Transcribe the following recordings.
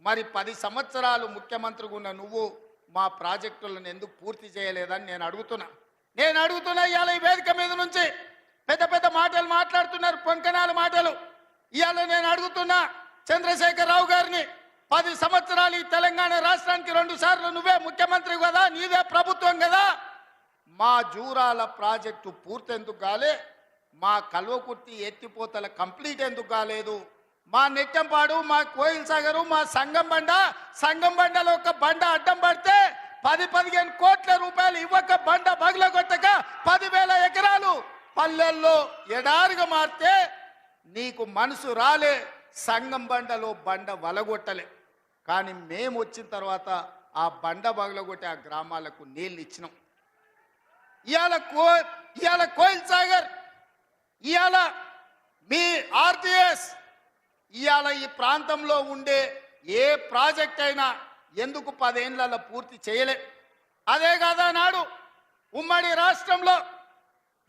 మరి 10 సంవత్సరాలు ముఖ్యమంత్రిగా ఉన్న నువ్వు మా ప్రాజెక్టులను ఎందుకు పూర్తి చేయలేదని నేను అడుగుతున్నా ఇవాళ ఈ వేదిక మీద నుంచి పెద్ద పెద్ద మాటలు మాట్లాడుతున్నారు, పొంకనాల మాటలు. ఇవాళ నేను అడుగుతున్నా చంద్రశేఖరరావు గారిని, 10 సంవత్సరాలు ఈ తెలంగాణ రాష్ట్రానికి 2 సార్లు నువ్వే ముఖ్యమంత్రి కదా, నీదే ప్రభుత్వం కదా, మా జూరాల ప్రాజెక్టు పూర్తి ఎందుకు కాలే, మా కల్వకుర్తి ఎత్తిపోతల కంప్లీట్ ఎందుకు కాలేదు, మా నెట్టంపాడు, మా కోయిల్ సాగరు, మా సంగం బండలో ఒక బండ అడ్డం పడితే 10-15 కోట్ల రూపాయలు ఇవ్వక బండ బగలగొట్టక 10,000 ఎకరాలు పల్లెల్లో ఎడారిగా మారితే నీకు మనసు రాలే, సంగం బండలో బండ వలగొట్టలే. కానీ మేము వచ్చిన తర్వాత ఆ బండ బగలగొట్టి ఆ గ్రామాలకు నీళ్ళు ఇచ్చినాం. ఇవాళ కోయిల్ సాగర్, ఇవాళ మీ ఆర్టీఎస్, ఇవాళ ఈ ప్రాంతంలో ఉండే ఏ ప్రాజెక్ట్ అయినా ఎందుకు 10 ఏళ్లలో పూర్తి చేయలే? అదే కాదా నాడు ఉమ్మడి రాష్ట్రంలో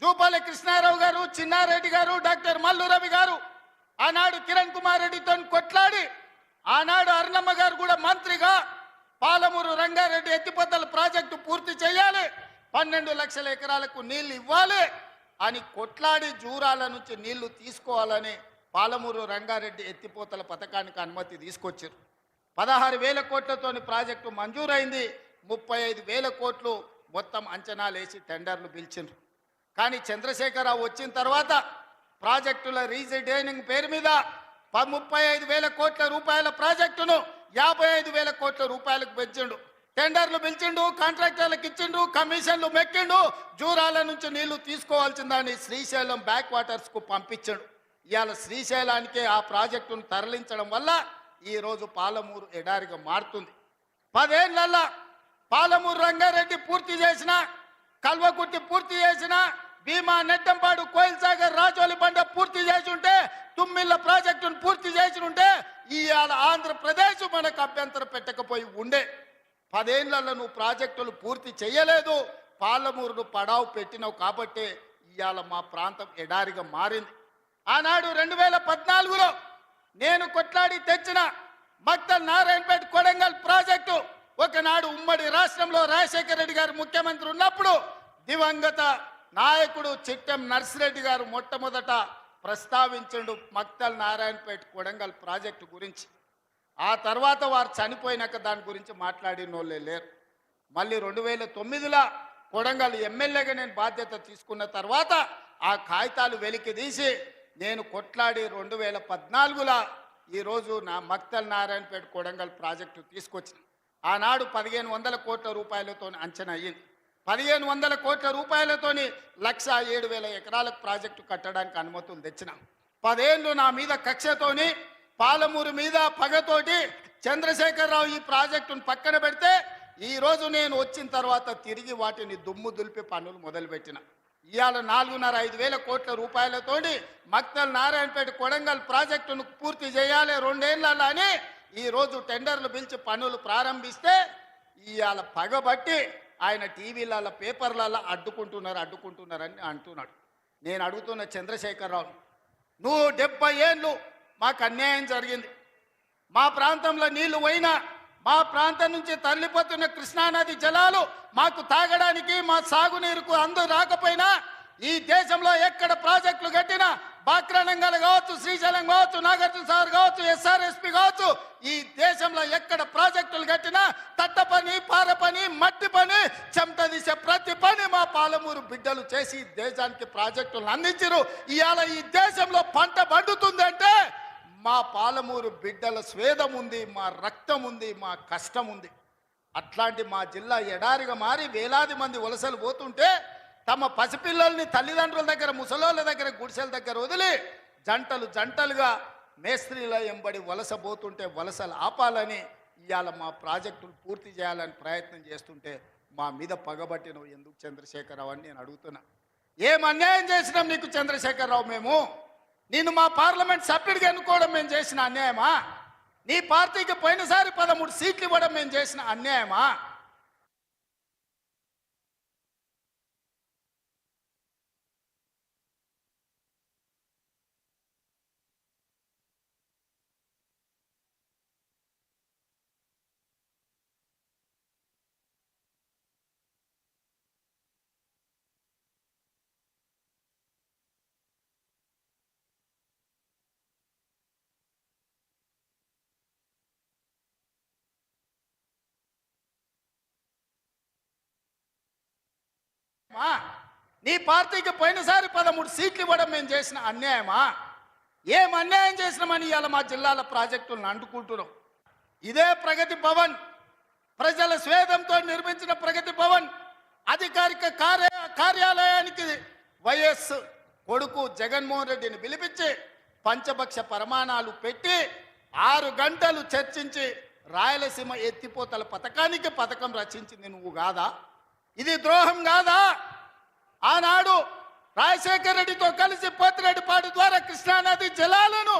జూపల్లి కృష్ణారావు గారు, చిన్నారెడ్డి గారు, డాక్టర్ మల్లు రవి గారు ఆనాడు కిరణ్ కుమార్ రెడ్డితో కొట్లాడి, ఆనాడు అరుణమ్మ గారు కూడా మంత్రిగా పాలమూరు రంగారెడ్డి ఎత్తిపోతల ప్రాజెక్టు పూర్తి చేయాలి, 12 లక్షల ఎకరాలకు నీళ్లు ఇవ్వాలి అని కొట్లాడి జూరాల నుంచి నీళ్లు తీసుకోవాలని పాలమూరు రంగారెడ్డి ఎత్తిపోతల పథకానికి అనుమతి తీసుకొచ్చారు. 16,000 కోట్లతోని ప్రాజెక్టు మంజూరైంది. 35,000 కోట్లు మొత్తం అంచనాలు వేసి టెండర్లు పిలిచిండ్రు. కానీ చంద్రశేఖరరావు వచ్చిన తర్వాత ప్రాజెక్టుల రీజైనింగ్ పేరు మీద 35,000 కోట్ల రూపాయల ప్రాజెక్టును 55,000 కోట్ల రూపాయలకు పెంచిండు. టెండర్లు పిలిచిండు, కాంట్రాక్టర్లకు ఇచ్చిండు, కమిషన్లు మెక్కిండు. జూరాల నుంచి నీళ్లు తీసుకోవాల్సిందని శ్రీశైలం బ్యాక్ వాటర్స్కు పంపించాడు. ఇవాళ శ్రీశైలానికే ఆ ప్రాజెక్టును తరలించడం వల్ల ఈరోజు పాలమూరు ఎడారిగా మారుతుంది. 10 ఏళ్లలో పాలమూరు రంగారెడ్డి పూర్తి చేసిన, కల్వకుర్తి పూర్తి చేసిన, భీమా, నెట్టంపాడు, కోయిల్ సాగర్, రాజోలి బండ పూర్తి చేసి ఉంటే, తుమ్మిళ్ళ ప్రాజెక్టును పూర్తి చేసి ఉంటే ఇవాళ ఆంధ్రప్రదేశ్ మనకు అభ్యంతరం పెట్టకపోయి ఉండే. 10 ఏళ్లలో నువ్వు ప్రాజెక్టులు పూర్తి చేయలేదు, పాలమూరును పడావు పెట్టినావు కాబట్టి ఇవాళ మా ప్రాంతం ఎడారిగా మారింది. ఆనాడు 2014లో నేను కొట్లాడి తెచ్చిన మక్తల్ నారాయణపేట కొడంగల్ ప్రాజెక్టు ఒకనాడు ఉమ్మడి రాష్ట్రంలో రాజశేఖర రెడ్డి గారు ముఖ్యమంత్రి ఉన్నప్పుడు దివంగత నాయకుడు చిట్టెం నర్సిరెడ్డి గారు మొట్టమొదట ప్రస్తావించండు మక్తల్ నారాయణపేట కొడంగల్ ప్రాజెక్టు గురించి. ఆ తర్వాత వారు చనిపోయినాక దాని గురించి మాట్లాడిన వాళ్ళే లేరు. మళ్ళీ 2009లో కొడంగల్ ఎమ్మెల్యేగా నేను బాధ్యత తీసుకున్న తర్వాత ఆ కాగితాలు వెలికి తీసి నేను కొట్లాడి 2014లో ఈరోజు నా మక్తల్ నారాయణపేట కొడంగల్ ప్రాజెక్టు తీసుకొచ్చిన. ఆనాడు 1,500 కోట్ల రూపాయలతో అంచనా అయ్యింది. 1,500 కోట్ల రూపాయలతోని 1,07,000 ఎకరాలకు ప్రాజెక్టు కట్టడానికి అనుమతులు తెచ్చిన. 10 ఏళ్ళు నా మీద కక్షతోని, పాలమూరు మీద పగతోటి చంద్రశేఖరరావు ఈ ప్రాజెక్టును పక్కన పెడితే ఈరోజు నేను వచ్చిన తర్వాత తిరిగి వాటిని దుమ్ము దులిపి పనులు మొదలుపెట్టిన. ఇవాళ 4,500 కోట్ల రూపాయలతోటి మక్తల్ నారాయణపేట కొడంగల్ ప్రాజెక్టును పూర్తి చేయాలి 2 ఏళ్లలో అని ఈరోజు టెండర్లు పిలిచి పనులు ప్రారంభిస్తే ఇవాళ పగబట్టి ఆయన టీవీలలో, పేపర్లలో అడ్డుకుంటున్నారని అంటున్నాడు. నేను అడుగుతున్న చంద్రశేఖరరావు, నువ్వు 70 ఏళ్ళు మాకు అన్యాయం జరిగింది, మా ప్రాంతంలో నీళ్లు పోయినా, మా ప్రాంతం నుంచి తరలిపోతున్న కృష్ణానది జలాలు మాకు తాగడానికి, మా సాగునీరుకు అందరూ రాకపోయినా, ఈ దేశంలో ఎక్కడ ప్రాజెక్టులు కట్టినా, బాక్రానంగల్ కావచ్చు, శ్రీశైలం కావచ్చు, నాగార్జున సాగర్ కావచ్చు, ఎస్ఆర్ఎస్పి కావచ్చు, ఈ దేశంలో ఎక్కడ ప్రాజెక్టులు కట్టినా తట్ట పని, పార పని, మట్టి పని, చెమట తీసే ప్రతి పని మా పాలమూరు బిడ్డలు చేసి దేశానికి ప్రాజెక్టులను అందించారు. ఇవాళ ఈ దేశంలో పంట పండుతుందంటే మా పాలమూరు బిడ్డల స్వేదం ఉంది, మా రక్తం ఉంది, మా కష్టం ఉంది. అట్లాంటి మా జిల్లా ఎడారిగా మారి వేలాది మంది వలసలు పోతుంటే తమ పసిపిల్లల్ని తల్లిదండ్రుల దగ్గర, ముసలోళ్ళ దగ్గర, గుడిసెల దగ్గర వదిలి జంటలుగా మేస్త్రీల ఎంబడి వలస పోతుంటే వలసలు ఆపాలని ఇవాళ మా ప్రాజెక్టులు పూర్తి చేయాలని ప్రయత్నం చేస్తుంటే మా మీద పగబట్టినవు ఎందుకు చంద్రశేఖరరావు అని నేను అడుగుతున్నా. ఏం అన్యాయం చేసినాం నీకు చంద్రశేఖరరావు? మేము నిన్ను మా పార్లమెంట్ సభ్యుడిగా ఎన్నుకోవడం మేము చేసిన అన్యాయమా? నీ పార్టీకి పోయినసారి 13 సీట్లు ఇవ్వడం మేము చేసిన అన్యాయమా? నీ పార్టీకి పోయినసారి 13 సీట్లు ఇవ్వడం మేము చేసిన అన్యాయమా? ఏం అన్యాయం చేసినామని ఇవాళ మా జిల్లాల ప్రాజెక్టులను అంటుకుంటున్నాం. ఇదే ప్రగతి భవన్, ప్రజల స్వేదంతో నిర్మించిన ప్రగతి భవన్ అధికారిక కార్యాలయానికి వైఎస్ కొడుకు జగన్మోహన్ రెడ్డిని పిలిపించి పంచపక్ష ప్రమాణాలు పెట్టి 6 గంటలు చర్చించి రాయలసీమ ఎత్తిపోతల పథకం రచించింది నువ్వు కాదా? ఇది ద్రోహం కాదా? ఆనాడు రాజశేఖర రెడ్డితో కలిసి పోతిరెడ్డిపాడు ద్వారా కృష్ణానది జలాలను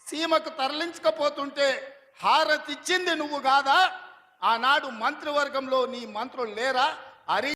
సీమకు తరలించకపోతుంటే హారతిచ్చింది నువ్వు కాదా? ఆనాడు మంత్రివర్గంలో నీ మంత్రులు లేరా?